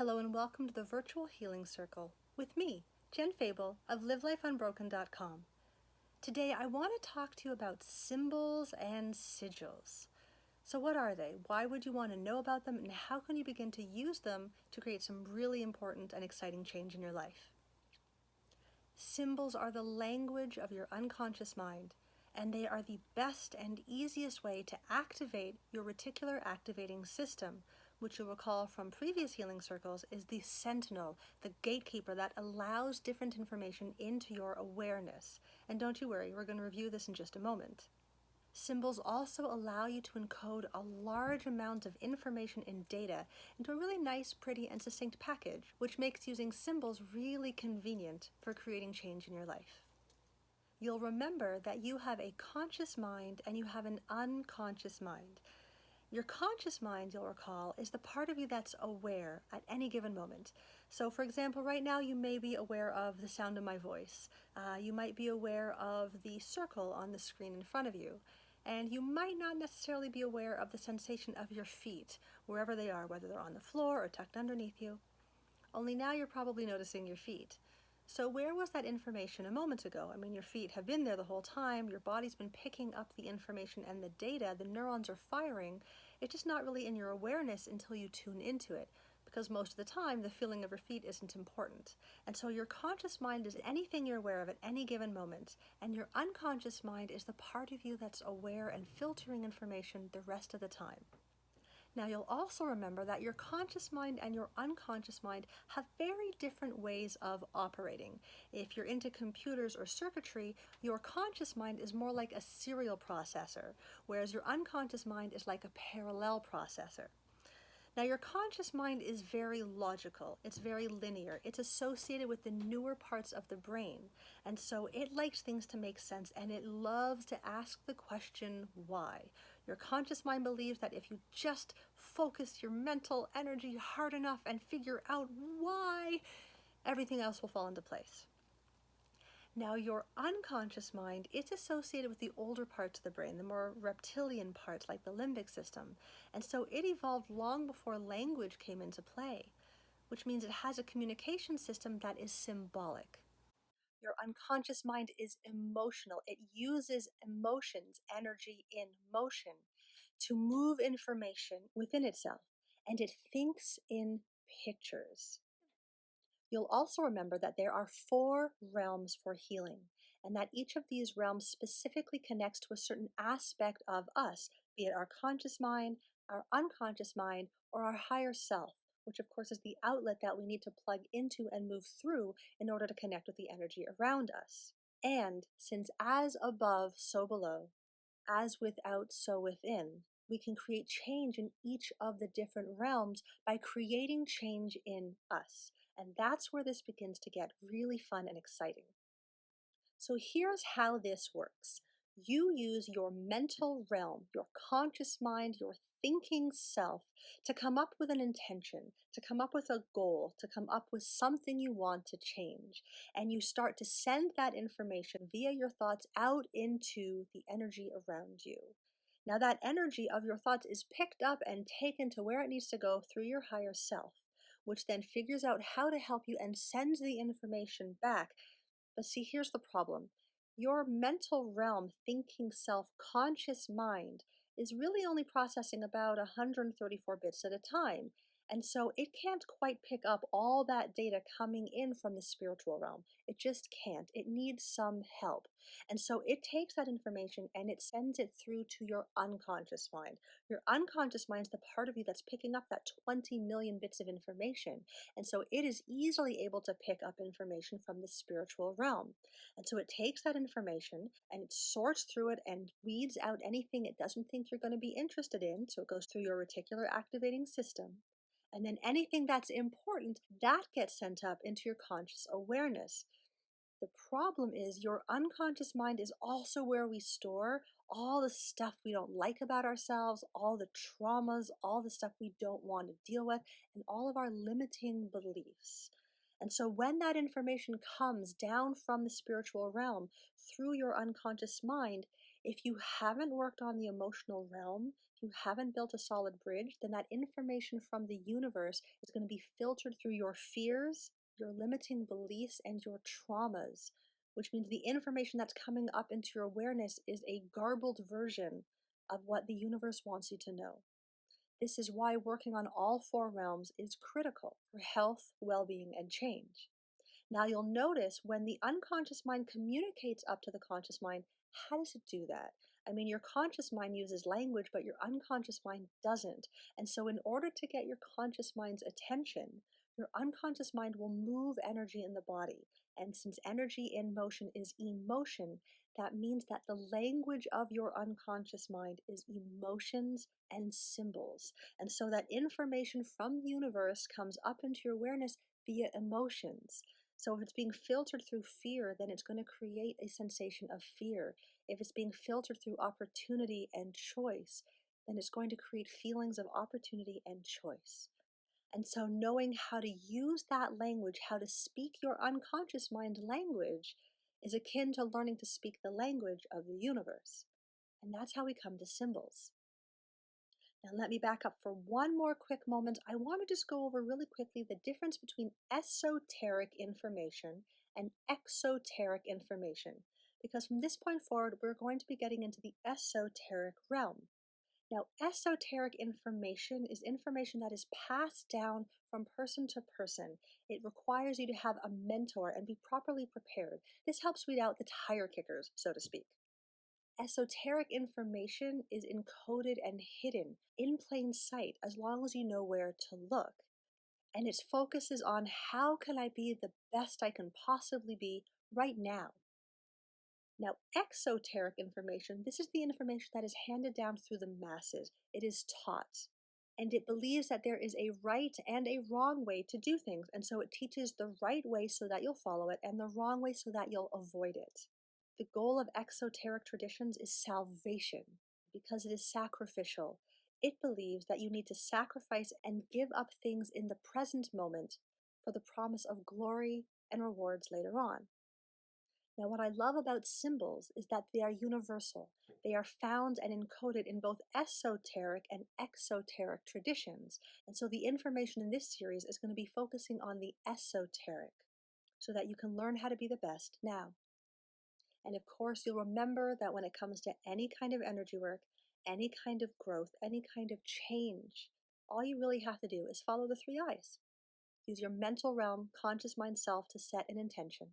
Hello and welcome to the Virtual Healing Circle with me, Jen Fable of LiveLifeUnbroken.com. Today I want to talk to you about symbols and sigils. So what are they? Why would you want to know about them, and how can you begin to use them to create some really important and exciting change in your life? Symbols are the language of your unconscious mind, and they are the best and easiest way to activate your reticular activating system, which you'll recall from previous healing circles is the sentinel, the gatekeeper that allows different information into your awareness. And don't you worry, we're going to review this in just a moment. Symbols also allow you to encode a large amount of information and data into a really nice, pretty, and succinct package, which makes using symbols really convenient for creating change in your life. You'll remember that you have a conscious mind and you have an unconscious mind. Your conscious mind, you'll recall, is the part of you that's aware at any given moment. So, for example, right now you may be aware of the sound of my voice. You might be aware of the circle on the screen in front of you. And you might not necessarily be aware of the sensation of your feet, wherever they are, whether they're on the floor or tucked underneath you. Only now you're probably noticing your feet. So where was that information a moment ago? I mean, your feet have been there the whole time. Your body's been picking up the information and the data. The neurons are firing. It's just not really in your awareness until you tune into it, because most of the time the feeling of your feet isn't important. And so your conscious mind is anything you're aware of at any given moment, and your unconscious mind is the part of you that's aware and filtering information the rest of the time. Now you'll also remember that your conscious mind and your unconscious mind have very different ways of operating. If you're into computers or circuitry, your conscious mind is more like a serial processor, whereas your unconscious mind is like a parallel processor. Now, your conscious mind is very logical, it's very linear, it's associated with the newer parts of the brain, and so it likes things to make sense, and it loves to ask the question, why? Your conscious mind believes that if you just focus your mental energy hard enough and figure out why, everything else will fall into place. Now, your unconscious mind, it's associated with the older parts of the brain, the more reptilian parts like the limbic system. And so it evolved long before language came into play, which means it has a communication system that is symbolic. Your unconscious mind is emotional. It uses emotions, energy in motion, to move information within itself, and it thinks in pictures. You'll also remember that there are 4 realms for healing, and that each of these realms specifically connects to a certain aspect of us, be it our conscious mind, our unconscious mind, or our higher self, which of course is the outlet that we need to plug into and move through in order to connect with the energy around us. And since as above, so below, as without, so within, we can create change in each of the different realms by creating change in us. And that's where this begins to get really fun and exciting. So here's how this works. You use your mental realm, your conscious mind, your thinking self to come up with an intention, to come up with a goal, to come up with something you want to change. And you start to send that information via your thoughts out into the energy around you. Now, that energy of your thoughts is picked up and taken to where it needs to go through your higher self, which then figures out how to help you and sends the information back. But see, here's the problem. Your mental realm, thinking self, conscious mind is really only processing about 134 bits at a time. And so it can't quite pick up all that data coming in from the spiritual realm. It just can't. It needs some help. And so it takes that information and it sends it through to your unconscious mind. Your unconscious mind is the part of you that's picking up that 20 million bits of information. And so it is easily able to pick up information from the spiritual realm. And so it takes that information and it sorts through it and weeds out anything it doesn't think you're going to be interested in. So it goes through your reticular activating system. And then anything that's important, that gets sent up into your conscious awareness. The problem is your unconscious mind is also where we store all the stuff we don't like about ourselves, all the traumas, all the stuff we don't want to deal with, and all of our limiting beliefs. And so when that information comes down from the spiritual realm through your unconscious mind, If you haven't worked on the emotional realm, if you haven't built a solid bridge, then that information from the universe is going to be filtered through your fears, your limiting beliefs, and your traumas, which means the information that's coming up into your awareness is a garbled version of what the universe wants you to know. This is why working on all four realms is critical for health, well being, and change. Now, you'll notice when the unconscious mind communicates up to the conscious mind, how does it do that? I mean, your conscious mind uses language, but your unconscious mind doesn't. And so, in order to get your conscious mind's attention, your unconscious mind will move energy in the body. And since energy in motion is emotion, that means that the language of your unconscious mind is emotions and symbols. And so, that information from the universe comes up into your awareness via emotions. So if it's being filtered through fear, then it's going to create a sensation of fear. If it's being filtered through opportunity and choice, then it's going to create feelings of opportunity and choice. And so knowing how to use that language, how to speak your unconscious mind language, is akin to learning to speak the language of the universe. And that's how we come to symbols. Now, let me back up for one more quick moment. I want to just go over really quickly the difference between esoteric information and exoteric information, because from this point forward, we're going to be getting into the esoteric realm. Now, esoteric information is information that is passed down from person to person. It requires you to have a mentor and be properly prepared. This helps weed out the tire kickers, so to speak. Esoteric information is encoded and hidden in plain sight as long as you know where to look. And its focus is on how can I be the best I can possibly be right now. Now, exoteric information, this is the information that is handed down through the masses. It is taught. And it believes that there is a right and a wrong way to do things. And so it teaches the right way so that you'll follow it and the wrong way so that you'll avoid it. The goal of exoteric traditions is salvation because it is sacrificial. It believes that you need to sacrifice and give up things in the present moment for the promise of glory and rewards later on. Now, what I love about symbols is that they are universal. They are found and encoded in both esoteric and exoteric traditions. And so the information in this series is going to be focusing on the esoteric so that you can learn how to be the best now. And of course, you'll remember that when it comes to any kind of energy work, any kind of growth, any kind of change, all you really have to do is follow the 3 I's. Use your mental realm, conscious mind self to set an intention.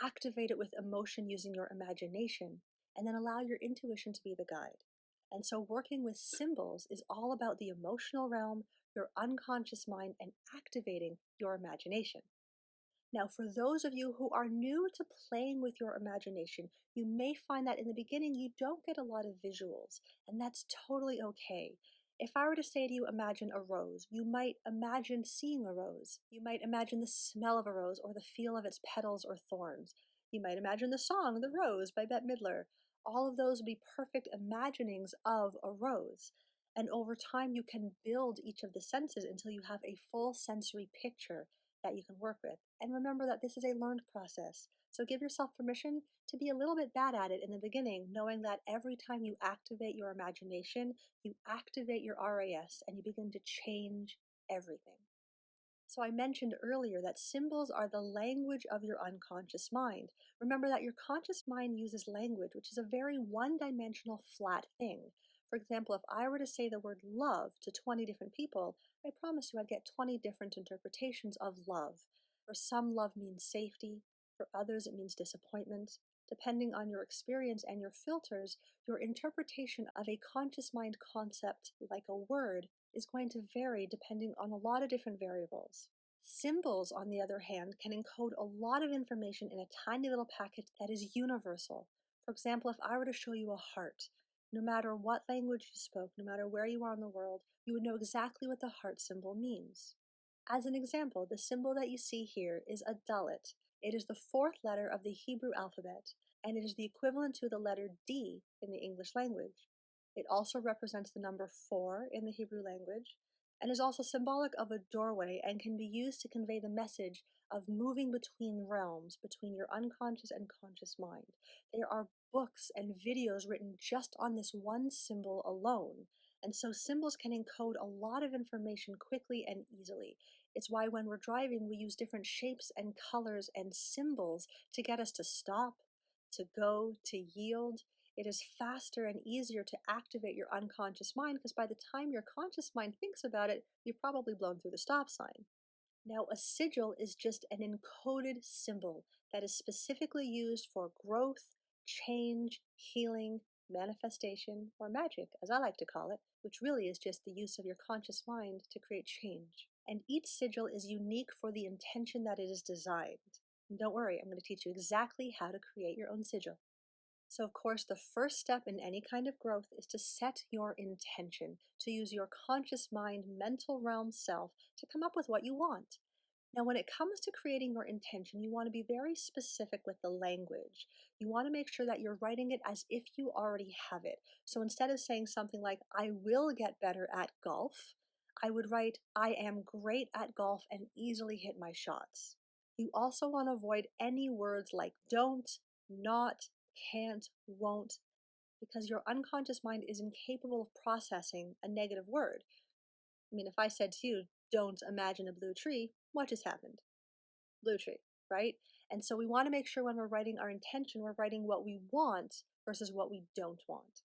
Activate it with emotion using your imagination, and then allow your intuition to be the guide. And so working with symbols is all about the emotional realm, your unconscious mind, and activating your imagination. Now, for those of you who are new to playing with your imagination, you may find that in the beginning you don't get a lot of visuals, and that's totally okay. If I were to say to you, imagine a rose, you might imagine seeing a rose. You might imagine the smell of a rose or the feel of its petals or thorns. You might imagine the song, The Rose by Bette Midler. All of those would be perfect imaginings of a rose. And over time, you can build each of the senses until you have a full sensory picture that you can work with. And remember that this is a learned process. So give yourself permission to be a little bit bad at it in the beginning, knowing that every time you activate your imagination, you activate your RAS and you begin to change everything. So I mentioned earlier that symbols are the language of your unconscious mind. Remember that your conscious mind uses language, which is a very one-dimensional flat thing. For example, if I were to say the word love to 20 different people, I promise you I'd get 20 different interpretations of love. For some, love means safety. For others, it means disappointment. Depending on your experience and your filters, your interpretation of a conscious mind concept, like a word, is going to vary depending on a lot of different variables. Symbols, on the other hand, can encode a lot of information in a tiny little packet that is universal. For example, if I were to show you a heart, no matter what language you spoke, no matter where you are in the world, you would know exactly what the heart symbol means. As an example, the symbol that you see here is a dalet. It is the fourth letter of the Hebrew alphabet, and it is the equivalent to the letter D in the English language. It also represents the number 4 in the Hebrew language, and is also symbolic of a doorway and can be used to convey the message of moving between realms, between your unconscious and conscious mind. There are books and videos written just on this one symbol alone. And so symbols can encode a lot of information quickly and easily. It's why when we're driving, we use different shapes and colors and symbols to get us to stop, to go, to yield. It is faster and easier to activate your unconscious mind because by the time your conscious mind thinks about it, you've probably blown through the stop sign. Now, a sigil is just an encoded symbol that is specifically used for growth, change, healing, manifestation, or magic, as I like to call it, which really is just the use of your conscious mind to create change. And each sigil is unique for the intention that it is designed. And don't worry, I'm going to teach you exactly how to create your own sigil. So, of course, the first step in any kind of growth is to set your intention, to use your conscious mind, mental realm self to come up with what you want. Now, when it comes to creating your intention, you want to be very specific with the language. You want to make sure that you're writing it as if you already have it. So instead of saying something like, I will get better at golf, I would write, I am great at golf and easily hit my shots. You also want to avoid any words like don't, not, can't, won't, because your unconscious mind is incapable of processing a negative word. I mean, if I said to you, don't imagine a blue tree, what just happened? Blue tree, right? And so we want to make sure when we're writing our intention, we're writing what we want versus what we don't want.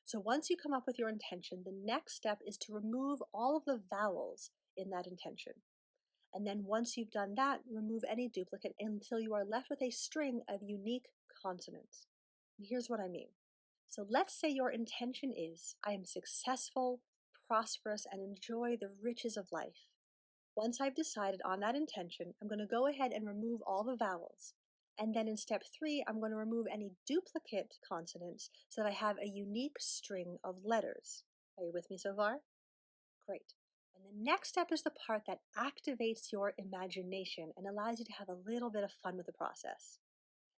So once you come up with your intention, the next step is to remove all of the vowels in that intention. And then once you've done that, remove any duplicate until you are left with a string of unique consonants. And here's what I mean. So let's say your intention is, I am successful, prosperous, and enjoy the riches of life. Once I've decided on that intention, I'm going to go ahead and remove all the vowels. And then in step 3, I'm going to remove any duplicate consonants so that I have a unique string of letters. Are you with me so far? Great. And the next step is the part that activates your imagination and allows you to have a little bit of fun with the process.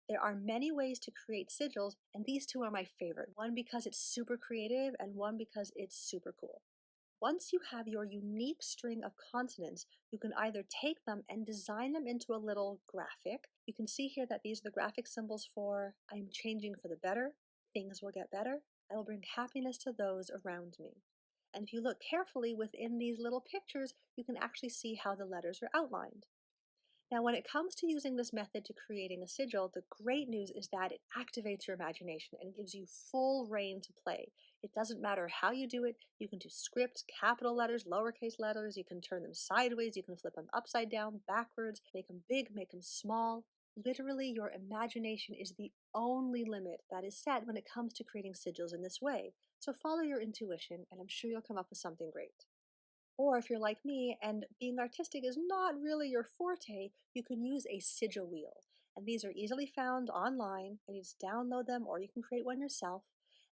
There are many ways to create sigils, and these two are my favorite. One because it's super creative, and one because it's super cool. Once you have your unique string of consonants, you can either take them and design them into a little graphic. You can see here that these are the graphic symbols for I'm changing for the better, things will get better, I will bring happiness to those around me. And if you look carefully within these little pictures, you can actually see how the letters are outlined. Now, when it comes to using this method to creating a sigil, the great news is that it activates your imagination and gives you full reign to play. It doesn't matter how you do it. You can do script, capital letters, lowercase letters. You can turn them sideways. You can flip them upside down, backwards, make them big, make them small. Literally, your imagination is the only limit that is set when it comes to creating sigils in this way. So follow your intuition, and I'm sure you'll come up with something great. Or if you're like me and being artistic is not really your forte, you can use a sigil wheel. And these are easily found online, and you just download them or you can create one yourself.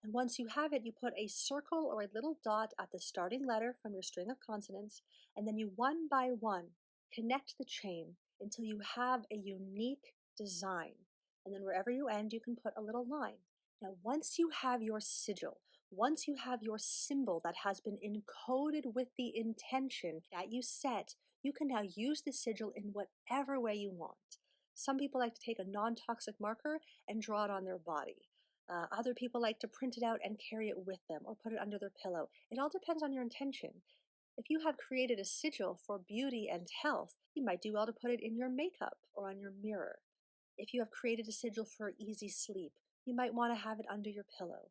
And once you have it, you put a circle or a little dot at the starting letter from your string of consonants, and then you one by one connect the chain until you have a unique design. And then wherever you end, you can put a little line. Now, once you have your sigil, once you have your symbol that has been encoded with the intention that you set, you can now use the sigil in whatever way you want. Some people like to take a non-toxic marker and draw it on their body. Other people like to print it out and carry it with them or put it under their pillow. It all depends on your intention. If you have created a sigil for beauty and health, you might do well to put it in your makeup or on your mirror. If you have created a sigil for easy sleep, you might want to have it under your pillow.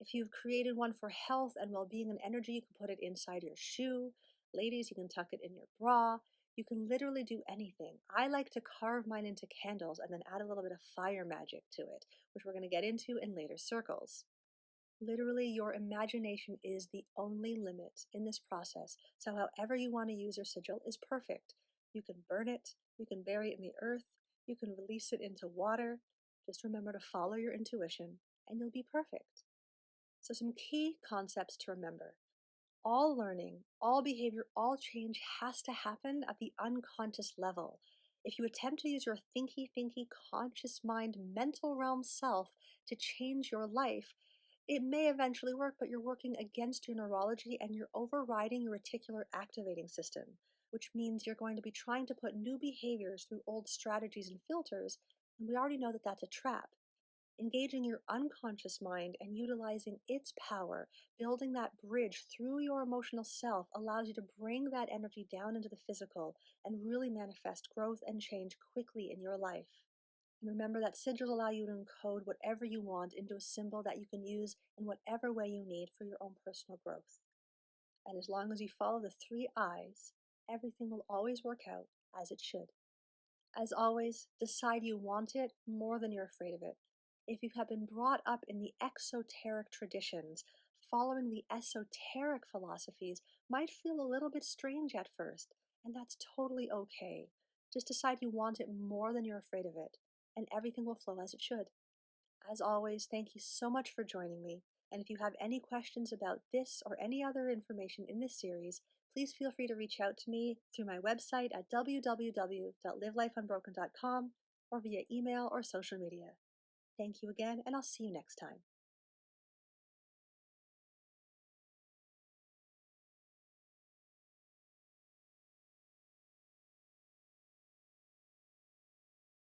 If you've created one for health and well-being and energy, you can put it inside your shoe. Ladies, you can tuck it in your bra. You can literally do anything. I like to carve mine into candles and then add a little bit of fire magic to it, which we're going to get into in later circles. Literally, your imagination is the only limit in this process, so however you want to use your sigil is perfect. You can burn it, you can bury it in the earth, you can release it into water. Just remember to follow your intuition, and you'll be perfect. So some key concepts to remember. All learning, all behavior, all change has to happen at the unconscious level. If you attempt to use your thinky, conscious mind, mental realm self to change your life, It may eventually work, but you're working against your neurology and you're overriding your reticular activating system, which means you're going to be trying to put new behaviors through old strategies and filters, and we already know that that's a trap. Engaging your unconscious mind and utilizing its power, building that bridge through your emotional self allows you to bring that energy down into the physical and really manifest growth and change quickly in your life. And remember that sigils allow you to encode whatever you want into a symbol that you can use in whatever way you need for your own personal growth. And as long as you follow the 3 I's, everything will always work out as it should. As always, decide you want it more than you're afraid of it. If you have been brought up in the exoteric traditions, following the esoteric philosophies might feel a little bit strange at first, and that's totally okay. Just decide you want it more than you're afraid of it, and everything will flow as it should. As always, thank you so much for joining me. And if you have any questions about this or any other information in this series, please feel free to reach out to me through my website at www.livelifeunbroken.com or via email or social media. Thank you again, and I'll see you next time.